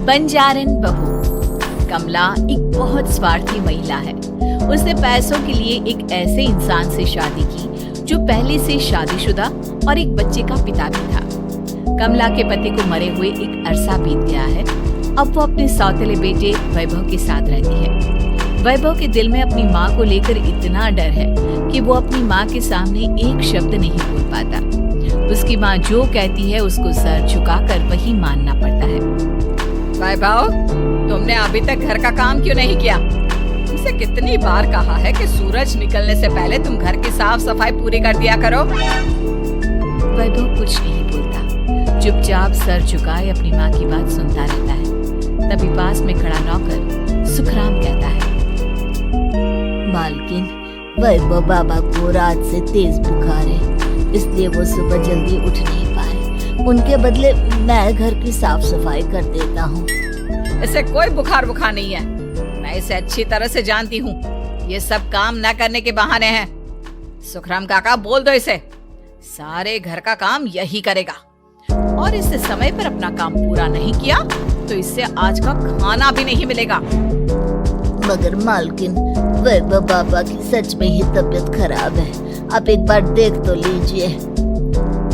बंजारन बहू। कमला एक बहुत स्वार्थी महिला है। उसने पैसों के लिए एक ऐसे इंसान से शादी की जो पहले से शादीशुदा और एक बच्चे का पिता भी था। कमला के पति को मरे हुए एक अरसा बीत गया है। अब वो अपने सौतेले बेटे वैभव के साथ रहती है। वैभव के दिल में अपनी माँ को लेकर इतना डर है कि वो अपनी माँ के सामने एक शब्द नहीं बोल पाता। उसकी माँ जो कहती है उसको सर झुकाकर वही मानना पड़ता है। वैभव, तुमने अभी तक घर का काम क्यों नहीं किया? तुमसे कितनी बार कहा है कि सूरज निकलने से पहले तुम घर की साफ सफाई पूरी कर दिया करो। वैभव कुछ नहीं बोलता, चुपचाप सर झुकाए अपनी माँ की बात सुनता रहता है। तभी पास में खड़ा नौकर सुखराम कहता है, मालकिन, वैभव बाबा को रात से तेज बुखार है, इसलिए वो सुबह जल्दी उठ नहीं पाए। उनके बदले मैं घर की साफ सफाई कर देता हूँ। इसे कोई बुखार नहीं है, मैं इसे अच्छी तरह से जानती हूँ। ये सब काम न करने के बहाने हैं। सुखराम काका, बोल दो इसे, सारे घर का काम यही करेगा और इससे समय पर अपना काम पूरा नहीं किया तो इससे आज का खाना भी नहीं मिलेगा। मगर मालकिन, वैभव बाबा की सच में ही तबीयत खराब है, आप एक बार देख तो लीजिए।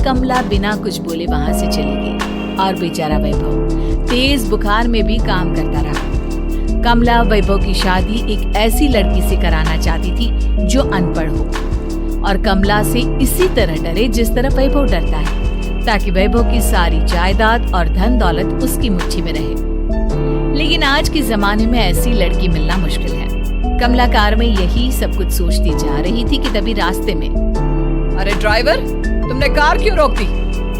कमला बिना कुछ बोले वहाँ से चली गई और बेचारा वैभव तेज बुखार में भी काम करता रहा। कमला वैभव की शादी एक ऐसी लड़की से कराना चाहती थी जो अनपढ़ हो और कमला से इसी तरह डरे जिस तरह वैभव डरता है, ताकि वैभव की सारी जायदाद और धन दौलत उसकी मुट्ठी में रहे। लेकिन आज के जमाने में ऐसी लड़की मिलना मुश्किल है। कमला कार में यही सब कुछ सोचती जा रही थी कि तभी रास्ते में, अरे ड्राइवर, तुमने कार क्यों रोक दी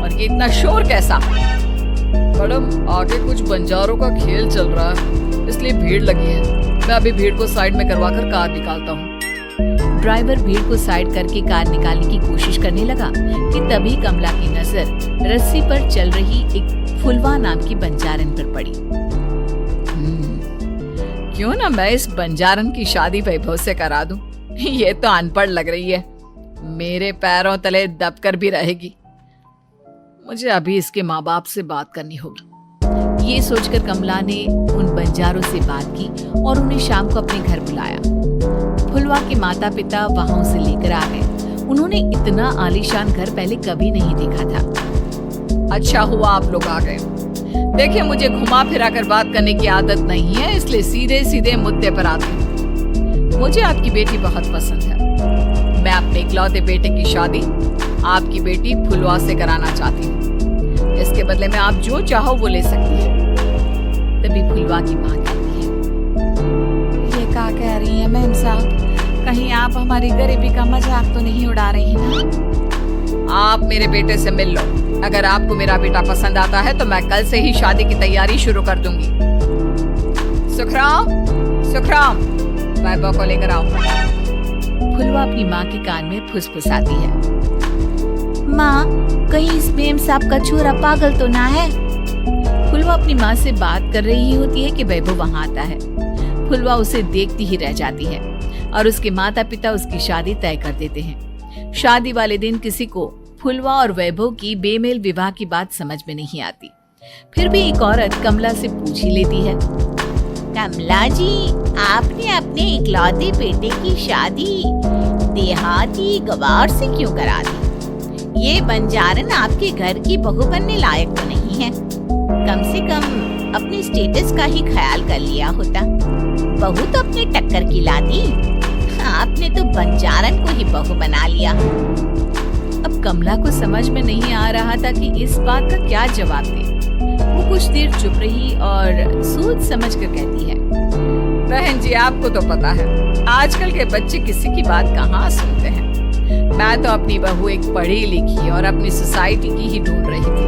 और ये इतना शोर कैसा? मैडम, आगे कुछ बंजारों का खेल चल रहा है, इसलिए भीड़ लगी है। मैं अभी भीड़ को साइड में करवाकर कार निकालता हूँ। ड्राइवर भीड़ को साइड करके कार निकालने की कोशिश करने लगा कि तभी कमला की नजर रस्सी पर चल रही एक फुलवा नाम की बंजारन पर पड़ी। क्यों ना मैं इस बंजारन की शादी वैभव से करा दूं? ये तो अनपढ़ लग रही है, मेरे पैरों तले दबकर भी रहेगी। मुझे अभी इसके माँ बाप से बात करनी होगी। ये सोचकर कमला ने उन बंजारों से बात की और उन्हें शाम को अपने घर बुलाया। फुलवा के माता पिता वहां उसे लेकर आ गए। उन्होंने इतना आलीशान घर पहले कभी नहीं देखा था। अच्छा हुआ आप लोग आ गए। देखिए, मुझे घुमा फिरा कर बात करने की आदत नहीं है, इसलिए सीधे सीधे मुद्दे पर आती हूँ। मुझे आपकी बेटी बहुत पसंद है। मैं अपने इकलौते बेटे की शादी आपकी बेटी फुलवा से कराना चाहती हूँ। इसके बदले में आप जो चाहो वो ले सकती है। तभी फुलवा की माँ कहती है, ये क्या कह रही है मैम साहब, कहीं आप हमारी गरीबी का मजाक तो नहीं उड़ा रही ना? आप मेरे बेटे से मिल लो। अगर आपको मेरा बेटा पसंद आता है तो मैं कल से ही शादी की तैयारी शुरू कर दूंगी। सुखराम, वैभव को लेकर आओ। फुलवा अपनी माँ के कान में फुसफुसाती है, माँ, कहीं इस मेम साहब का छोरा पागल तो ना है? फुलवा अपनी माँ से बात कर रही होती है कि वैभव वहाँ आता है। फुलवा उसे देखती ही रह जाती है और उसके माता पिता उसकी शादी तय कर देते हैं। शादी वाले दिन किसी को फुलवा और वैभव की बेमेल विवाह की बात समझ में नहीं आती। फिर भी एक औरत कमला से पूछ ही लेती है, कमला जी, आपने अपने इकलौते बेटे की शादी देहाती गवार से क्यों करा दी? ये बंजारन आपके घर की बहू बनने लायक तो नहीं है। कम से कम अपने स्टेटस का ही ख्याल कर लिया होता। बहू तो अपने टक्कर की ला दी, आपने तो बंजारन को ही बहू बना लिया। अब कमला को समझ में नहीं आ रहा था कि इस बात का क्या जवाब दे। वो कुछ देर चुप रही और सोच समझ कर कहती है, बहन जी, आपको तो पता है आजकल के बच्चे किसी की बात कहाँ सुनते हैं। मैं तो अपनी बहू एक पढ़ी लिखी और अपनी सोसाइटी की ही ढूंढ रही थी,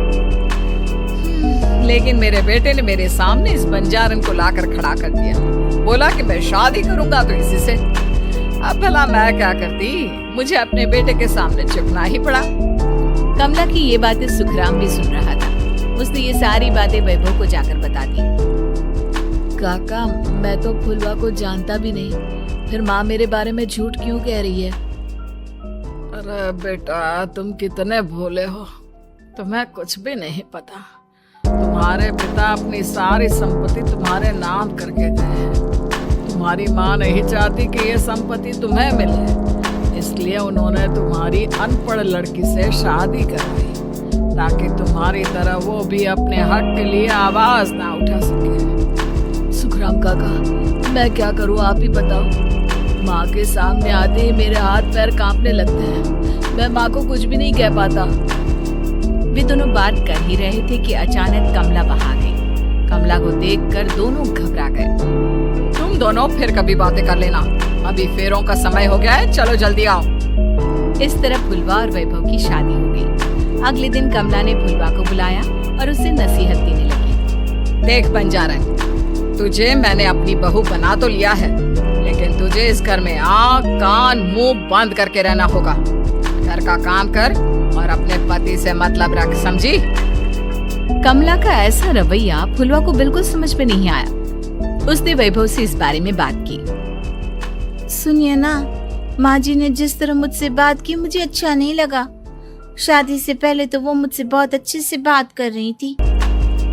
लेकिन मेरे बेटे ने मेरे सामने इस बंजारन को लाकर खड़ा कर दिया। बोला कि मैं शादी करूंगा तो इसी से। अब भला मैं क्या करती, मुझे अपने बेटे के सामने झुकना ही पड़ा। कमला की ये बातें सुखराम भी सुन रहा था। उसने ये सारी बातें वैभव को जाकर बता दी। काका, मैं तो फुलवा को जानता भी नहीं, फिर माँ मेरे बारे में झूठ क्यों कह रही है? अरे बेटा, तुम कितने भोले हो, तुम्हें कुछ भी नहीं पता। तुम तुम्हारे पिता अपनी सारी संपत्ति तुम्हारे नाम करके गए हैं। तुम्हारी माँ नहीं चाहती कि ये संपत्ति तुम्हें मिले, इसलिए उन्होंने तुम्हारी अनपढ़ लड़की से शादी करवाई ताकि तुम्हारी तरह वो भी अपने हक के लिए आवाज ना उठा सके। सुखराम काका, मैं क्या करूं, आप ही बताओ। माँ के सामने आते ही मेरे हाथ पैर कांपने लगते हैं। मैं माँ को कुछ भी नहीं कह पाता। वे दोनों बात कर ही रहे थे कि अचानक कमला वहां गई। कमला को देखकर दोनों घबरा गए। तुम दोनों फिर कभी बातें कर लेना, अभी फेरों का समय हो गया है, चलो जल्दी आओ। इस तरह फुलवा और वैभव की शादी हो गई। अगले दिन कमला ने फुलवा को बुलाया और उसे नसीहत देने लगी। देख बंजारन, तुझे मैंने अपनी बहू बना तो लिया है, लेकिन तुझे इस घर में आँख कान मुंह बंद करके रहना होगा। घर का काम कर और अपने पति से मतलब रख, समझी? कमला का ऐसा रवैया फुलवा को बिल्कुल समझ में नहीं आया। उसने वैभव से इस बारे में बात की। सुनिए ना, माँ जी ने जिस तरह मुझसे बात की मुझे अच्छा नहीं लगा। शादी से पहले तो वो मुझसे बहुत अच्छे से बात कर रही थी,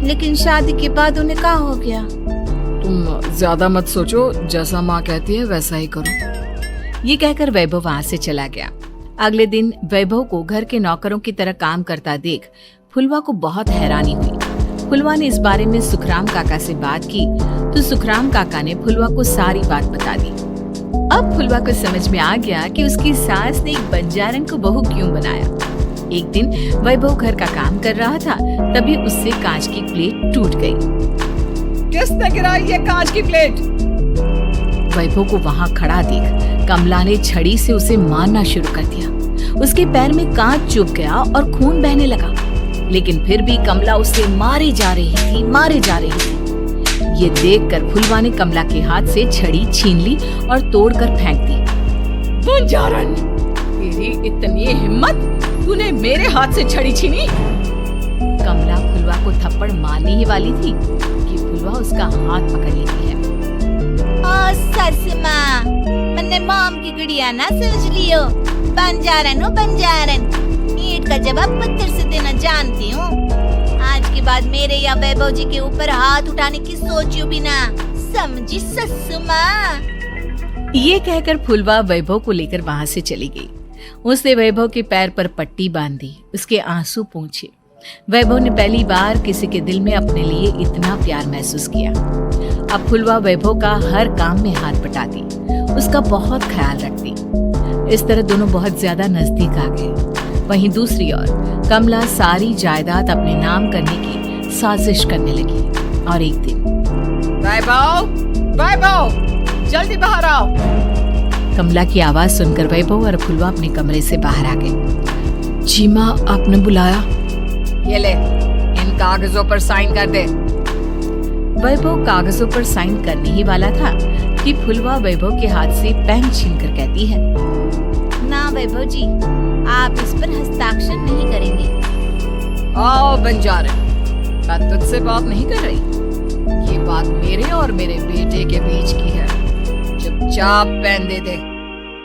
लेकिन शादी के बाद उन्हें क्या हो गया? तुम ज्यादा मत सोचो, जैसा माँ कहती है वैसा ही करो। ये कहकर वैभव वहां से चला गया। अगले दिन वैभव को घर के नौकरों की तरह काम करता देख फुलवा को बहुत हैरानी हुई। फुलवा ने इस बारे में सुखराम काका से बात की तो सुखराम काका ने फुलवा को सारी बात बता दी। अब फुलवा को समझ में आ गया कि उसकी सास ने एक बंजारन को बहू क्यों बनाया। एक दिन वैभव घर का काम कर रहा था, तभी उससे कांच की प्लेट टूट गई। किसने गिराई ये कांच की प्लेट? वैभव को वहां खड़ा देख कमला ने छड़ी से उसे मारना शुरू कर दिया। उसके पैर में कांच चुभ गया और खून बहने लगा, लेकिन फिर भी कमला उसे मारे जा रही थी। ये देखकर फुलवा ने कमला के हाथ से छड़ी छीन ली और तोड़कर फेंक दी। बंजारन, तेरी इतनी हिम्मत, तूने मेरे हाथ से छड़ी छीनी? कमला फुलवा को थप्पड़ मारने ही वाली थी कि फुलवा उसका हाथ पकड़ लेती है। ओ सस माँ, मैंने मॉम की गुड़िया ना समझ लियो। बंजारन हो बंजारन, ईंट का जवाब पत्थर से देना जानती हूँ। आज के बाद मेरे या वैभव जी के ऊपर हाथ उठाने की सोचियो भी ना, समझी सस माँ? ये कहकर फुलवा वैभव को लेकर वहां से चली गई। उसने वैभव के पैर पर पट्टी बांधी, उसके आंसू पोंछे। वैभव ने पहली बार किसी के दिल में अपने लिए इतना प्यार महसूस किया। अब फुलवा वैभव का हर काम में हाथ बटाती, उसका बहुत ख्याल रखती। इस तरह दोनों बहुत ज्यादा नजदीक आ गए। वहीं दूसरी ओर कमला सारी जायदाद अपने नाम करने की साजिश करने लगी। और एक दिन, वैभव, जल्दी बाहर आओ। कमला की आवाज सुनकर वैभव और फुलवा अपने कमरे से बाहर आ गए। जी माँ, आपने बुलाया? ये ले, इन कागजों पर साइन कर दे। वैभव कागजों पर साइन करने ही वाला था कि फुलवा वैभव के हाथ से पेन छीनकर कहती है, ना वैभव जी, आप इस पर हस्ताक्षर नहीं करेंगे। आओ बंजारन, मैं तुझसे बात नहीं कर रही। ये बात मेरे और मेरे बेटे के बीच की है। चुपचाप पेन दे दे,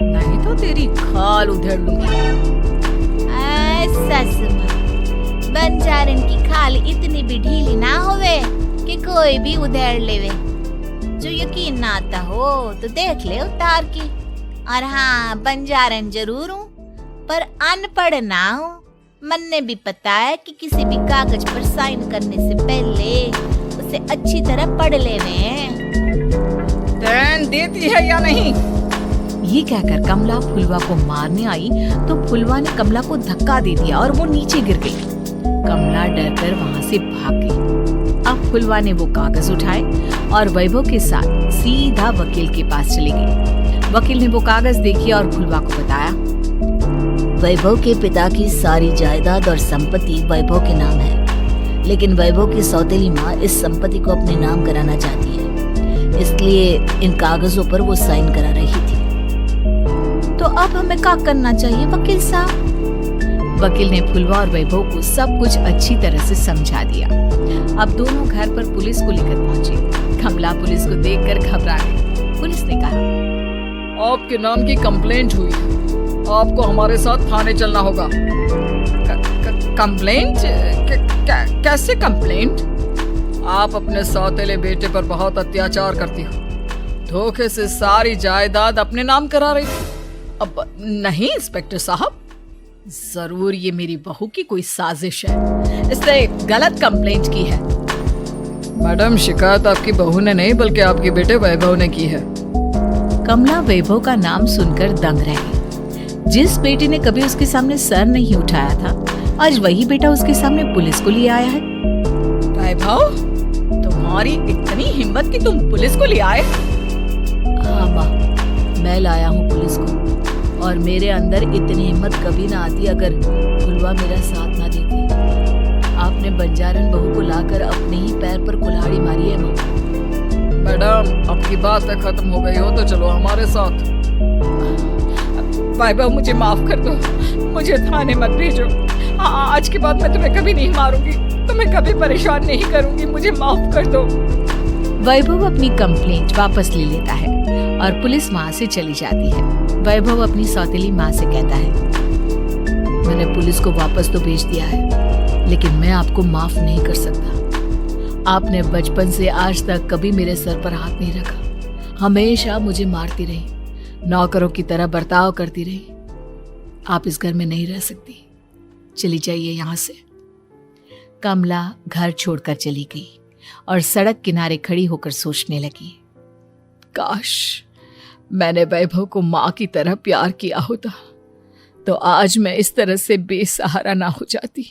नहीं तो तेरी खाल उधेड़ लूंगी। सस माँ, बंजारन की खाल इतनी भी ढीली ना होवे कि कोई भी उधेड़ लेवे। जो यकीन ना आता हो तो देख ले उतार के। और हाँ, बंजारन जरूर हूँ, पर अनपढ़ ना हूँ। मन्ने भी पता है कि किसी भी कागज पर साइन करने से पहले उसे अच्छी तरह पढ़ लेवे। पेन देती है या नहीं? ये कहकर कमला फुलवा को मारने आई तो फुलवा ने कमला को धक्का दे दिया और वो नीचे गिर गई। कमला डरकर वहां से भाग गई। अब फुलवा ने वो कागज उठाए और वैभव के साथ सीधा वकील के पास चली गई। वकील ने वो कागज देखी और फुलवा को बताया, वैभव के पिता की सारी जायदाद और संपत्ति वैभव के नाम है, लेकिन वैभव की सौतेली माँ इस संपत्ति को अपने नाम कराना चाहती है, इसलिए इन कागजों पर वो साइन करा रही थी। तो अब हमें क्या करना चाहिए वकील साहब? वकील ने फुलवा और वैभव को सब कुछ अच्छी तरह से समझा दिया। अब दोनों घर पर पुलिस को लेकर पहुंचे। कमला पुलिस को देखकर घबरा गई। पुलिस ने कहा, आपके नाम की कंप्लेंट हुई, आपको हमारे साथ थाने चलना होगा। कंप्लेंट? कैसे कंप्लेंट? आप अपने सौतेले बेटे पर बहुत अत्याचार करती हो। धोखे से सारी जायदाद अपने नाम करा रही थी। अब नहीं इंस्पेक्टर साहब, जरूर ये मेरी बहू की कोई साजिश है। इसने गलत कंप्लेंट की है। मैडम, शिकायत आपकी बहू ने नहीं बल्कि आपके बेटे वैभव ने की है। कमला वैभव का नाम सुनकर दंग रह गई। जिस बेटे ने कभी उसके सामने सर नहीं उठाया था, आज वही बेटा उसके सामने पुलिस को लिए आया है। वैभव, तुम्हारी इतनी हिम्मत कि तुम पुलिस को ले आए? हाँ माँ, मैं लाया हूँ पुलिस को। और मेरे अंदर इतनी हिम्मत कभी ना आती अगर फुलवा मेरा साथ ना देती। आपने बंजारन बहू को लाकर अपने ही पैर पर कुल्हाड़ी मारी है माँ। मैडम, आपकी बातें खत्म हो गई हो तो चलो हमारे साथ। वैभव, मुझे माफ कर दो, मुझे थाने मत भेजो। आज के बाद मैं तुम्हें कभी नहीं मारूंगी, तुम्हें कभी परेशान नहीं करूंगी, मुझे माफ कर दो। वैभव अपनी कंप्लेंट वापस ले लेता है और पुलिस वहां से चली जाती है। वैभव अपनी सौतेली माँ से कहता है, मैंने पुलिस को वापस तो भेज दिया है, लेकिन मैं आपको माफ नहीं कर सकता। आपने बचपन से आज तक कभी मेरे सर पर हाथ नहीं रखा, हमेशा मुझे मारती रही, नौकरों की तरह बर्ताव करती रही। आप इस घर में नहीं रह सकती, चली जाइए यहाँ से। कमला घर छोड़कर चली गई और सड़क किनारे खड़ी होकर सोचने लगी, काश मैंने वैभव को माँ की तरह प्यार किया होता तो आज मैं इस तरह से बेसहारा ना हो जाती।